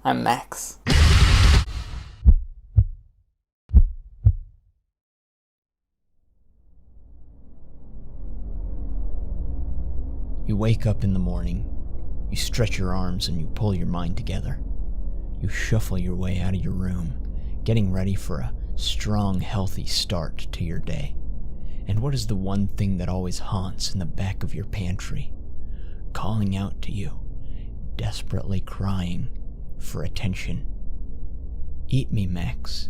I'm Max. You wake up in the morning, you stretch your arms and you pull your mind together. You shuffle your way out of your room, getting ready for a strong, healthy start to your day. And what is the one thing that always haunts in the back of your pantry? Calling out to you, desperately crying for attention. Eat me, Max.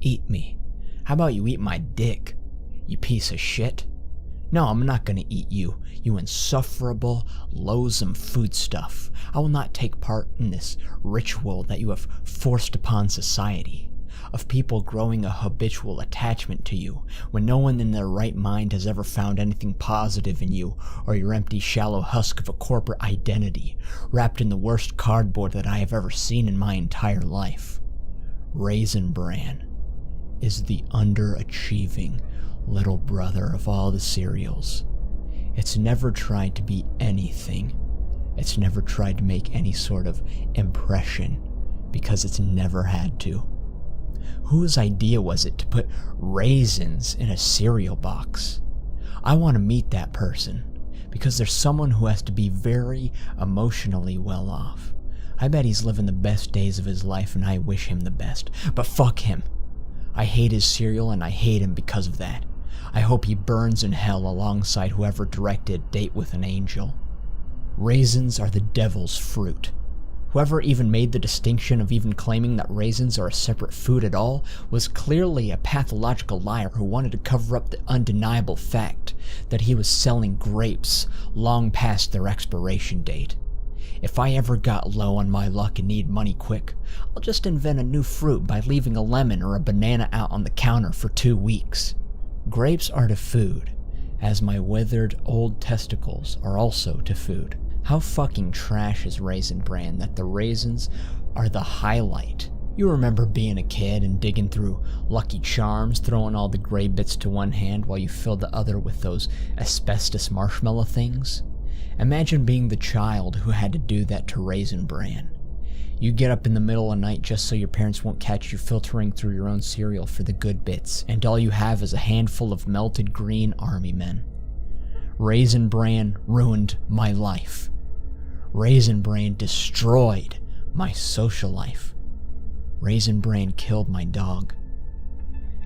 Eat me. How about you eat my dick, you piece of shit? No, I'm not gonna eat you, you insufferable, loathsome foodstuff. I will not take part in this ritual that you have forced upon society, of people growing a habitual attachment to you, when no one in their right mind has ever found anything positive in you, or your empty, shallow husk of a corporate identity, wrapped in the worst cardboard that I have ever seen in my entire life. Raisin Bran is the underachieving little brother of all the cereals. It's never tried to be anything. It's never tried to make any sort of impression, because it's never had to. Whose idea was it to put raisins in a cereal box? I want to meet that person, because there's someone who has to be very emotionally well off. I bet he's living the best days of his life and I wish him the best, but fuck him. I hate his cereal and I hate him because of that. I hope he burns in hell alongside whoever directed Date with an Angel. Raisins are the devil's fruit. Whoever even made the distinction of even claiming that raisins are a separate food at all was clearly a pathological liar who wanted to cover up the undeniable fact that he was selling grapes long past their expiration date. If I ever got low on my luck and need money quick, I'll just invent a new fruit by leaving a lemon or a banana out on the counter for 2 weeks. Grapes are to food, as my withered old testicles are also to food. How fucking trash is Raisin Bran that the raisins are the highlight? You remember being a kid and digging through Lucky Charms, throwing all the gray bits to one hand while you filled the other with those asbestos marshmallow things? Imagine being the child who had to do that to Raisin Bran. You get up in the middle of the night just so your parents won't catch you filtering through your own cereal for the good bits, and all you have is a handful of melted green army men. Raisin Bran ruined my life. Raisin Bran destroyed my social life. Raisin Bran killed my dog.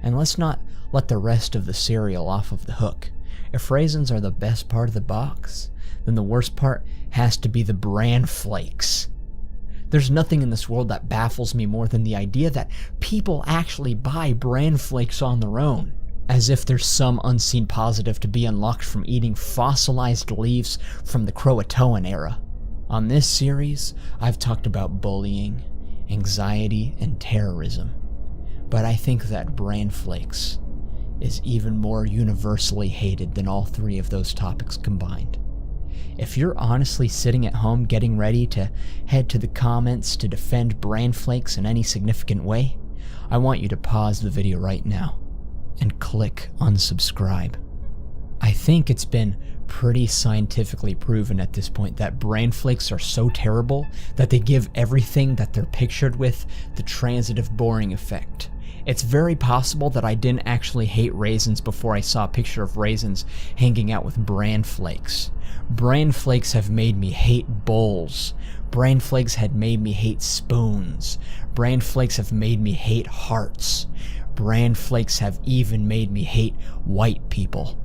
And let's not let the rest of the cereal off of the hook. If raisins are the best part of the box, then the worst part has to be the bran flakes. There's nothing in this world that baffles me more than the idea that people actually buy bran flakes on their own, as if there's some unseen positive to be unlocked from eating fossilized leaves from the Croatoan era. On this series, I've talked about bullying, anxiety, and terrorism, but I think that bran flakes is even more universally hated than all 3 of those topics combined. If you're honestly sitting at home getting ready to head to the comments to defend bran flakes in any significant way, I want you to pause the video right now and click unsubscribe. I think it's been pretty scientifically proven at this point that bran flakes are so terrible that they give everything that they're pictured with the transitive boring effect. It's very possible that I didn't actually hate raisins before I saw a picture of raisins hanging out with bran flakes. Bran flakes have made me hate bowls. Bran flakes had made me hate spoons. Bran flakes have made me hate hearts. Bran flakes have even made me hate white people.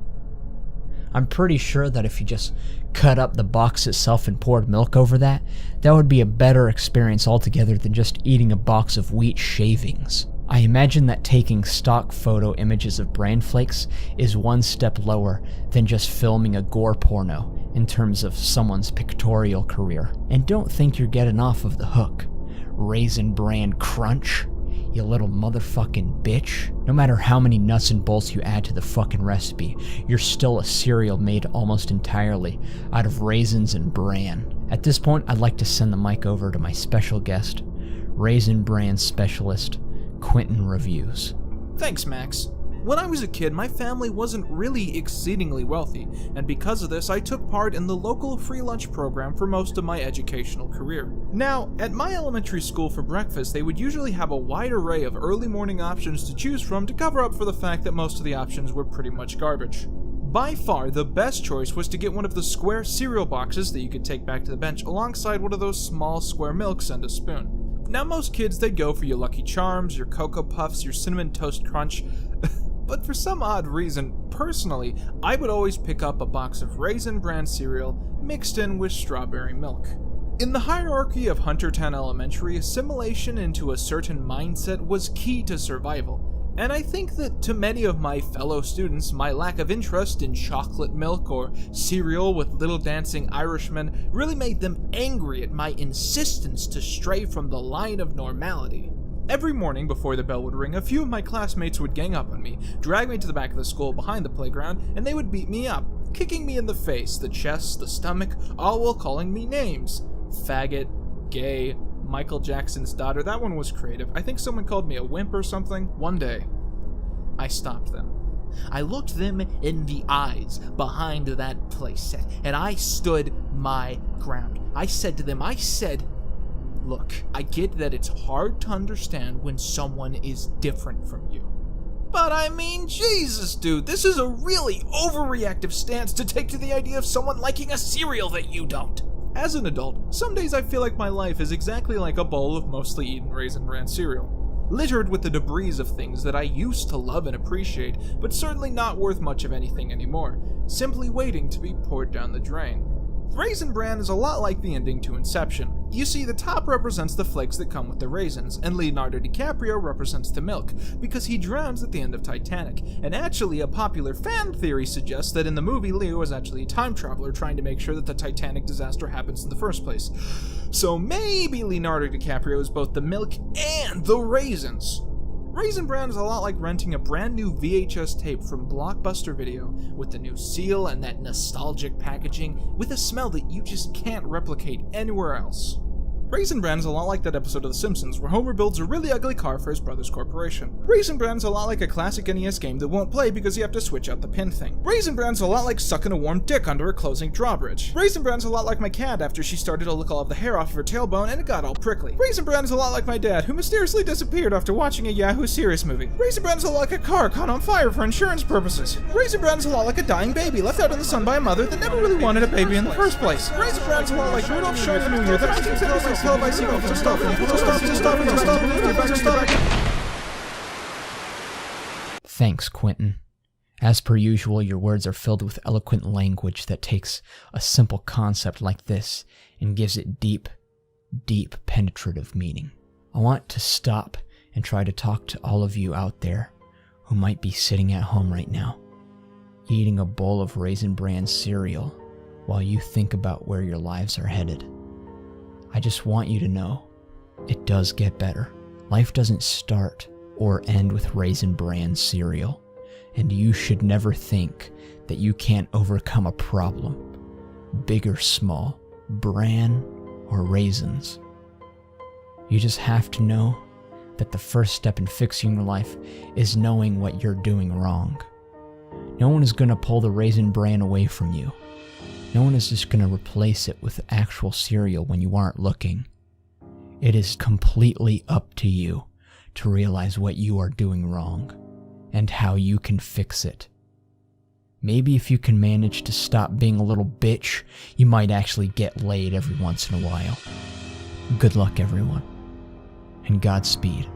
I'm pretty sure that if you just cut up the box itself and poured milk over that, that would be a better experience altogether than just eating a box of wheat shavings. I imagine that taking stock photo images of bran flakes is one step lower than just filming a gore porno in terms of someone's pictorial career. And don't think you're getting off of the hook, Raisin Bran Crunch, you little motherfucking bitch. No matter how many nuts and bolts you add to the fucking recipe, you're still a cereal made almost entirely out of raisins and bran. At this point, I'd like to send the mic over to my special guest, Raisin Bran specialist, Quentin Reviews. Thanks, Max. When I was a kid, my family wasn't really exceedingly wealthy, and because of this, I took part in the local free lunch program for most of my educational career. Now, at my elementary school for breakfast, they would usually have a wide array of early morning options to choose from to cover up for the fact that most of the options were pretty much garbage. By far, the best choice was to get one of the square cereal boxes that you could take back to the bench alongside one of those small square milks and a spoon. Now, most kids, they'd go for your Lucky Charms, your Cocoa Puffs, your Cinnamon Toast Crunch, but for some odd reason, personally, I would always pick up a box of Raisin Bran cereal mixed in with strawberry milk. In the hierarchy of Huntertown Elementary, assimilation into a certain mindset was key to survival, and I think that to many of my fellow students, my lack of interest in chocolate milk or cereal with little dancing Irishmen really made them angry at my insistence to stray from the line of normality. Every morning before the bell would ring, a few of my classmates would gang up on me, drag me to the back of the school behind the playground, and they would beat me up, kicking me in the face, the chest, the stomach, all while calling me names. Faggot, gay, Michael Jackson's daughter, that one was creative. I think someone called me a wimp or something. One day, I stopped them. I looked them in the eyes behind that playset, and I stood my ground. I said to them, look, I get that it's hard to understand when someone is different from you. But I mean, Jesus, dude, this is a really overreactive stance to take to the idea of someone liking a cereal that you don't. As an adult, some days I feel like my life is exactly like a bowl of mostly eaten Raisin Bran cereal, littered with the debris of things that I used to love and appreciate, but certainly not worth much of anything anymore, simply waiting to be poured down the drain. Raisin Bran is a lot like the ending to Inception. You see, the top represents the flakes that come with the raisins, and Leonardo DiCaprio represents the milk, because he drowns at the end of Titanic. And actually, a popular fan theory suggests that in the movie, Leo is actually a time traveler trying to make sure that the Titanic disaster happens in the first place. So maybe Leonardo DiCaprio is both the milk and the raisins. Raisin Bran is a lot like renting a brand new VHS tape from Blockbuster Video, with the new seal and that nostalgic packaging, with a smell that you just can't replicate anywhere else. Raisin Bran is a lot like that episode of The Simpsons where Homer builds a really ugly car for his brother's corporation. Raisin Bran is a lot like a classic NES game that won't play because you have to switch out the pin thing. Raisin Bran is a lot like sucking a warm dick under a closing drawbridge. Raisin Bran is a lot like my cat after she started to lick all of the hair off of her tailbone and it got all prickly. Raisin Bran is a lot like my dad, who mysteriously disappeared after watching a Yahoo Serious movie. Raisin Bran is a lot like a car caught on fire for insurance purposes. Raisin Bran is a lot like a dying baby left out in the sun by a mother that never really wanted a baby in the first place. Raisin Bran is a lot like Rudolph showing the New Year, the 1976 televised sequel to Stop. Thanks, Quentin. As per usual, your words are filled with eloquent language that takes a simple concept like this and gives it deep, penetrative meaning. I want to stop and try to talk to all of you out there who might be sitting at home right now, eating a bowl of Raisin Bran cereal while you think about where your lives are headed. I just want you to know, it does get better. Life doesn't start or end with Raisin Bran cereal, and you should never think that you can't overcome a problem, big or small, bran or raisins. You just have to know that the first step in fixing your life is knowing what you're doing wrong. No one is going to pull the Raisin Bran away from you. No one is just going to replace it with actual cereal when you aren't looking. It is completely up to you to realize what you are doing wrong and how you can fix it. Maybe if you can manage to stop being a little bitch, you might actually get laid every once in a while. Good luck, everyone, and Godspeed.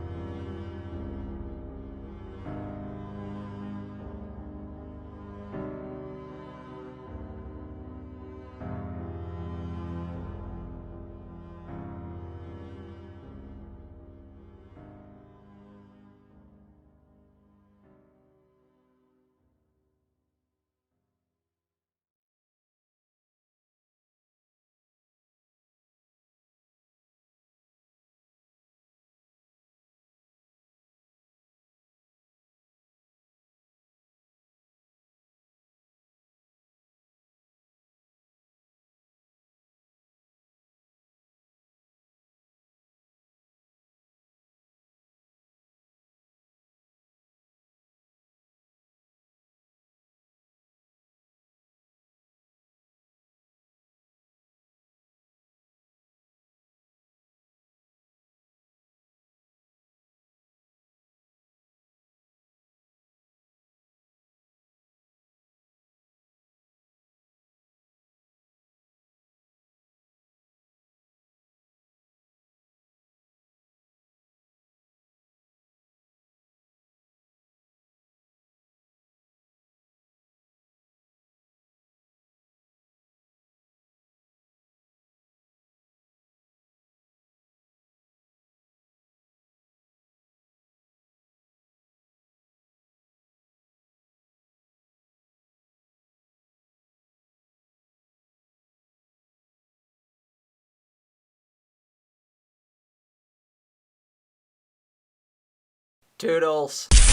Toodles.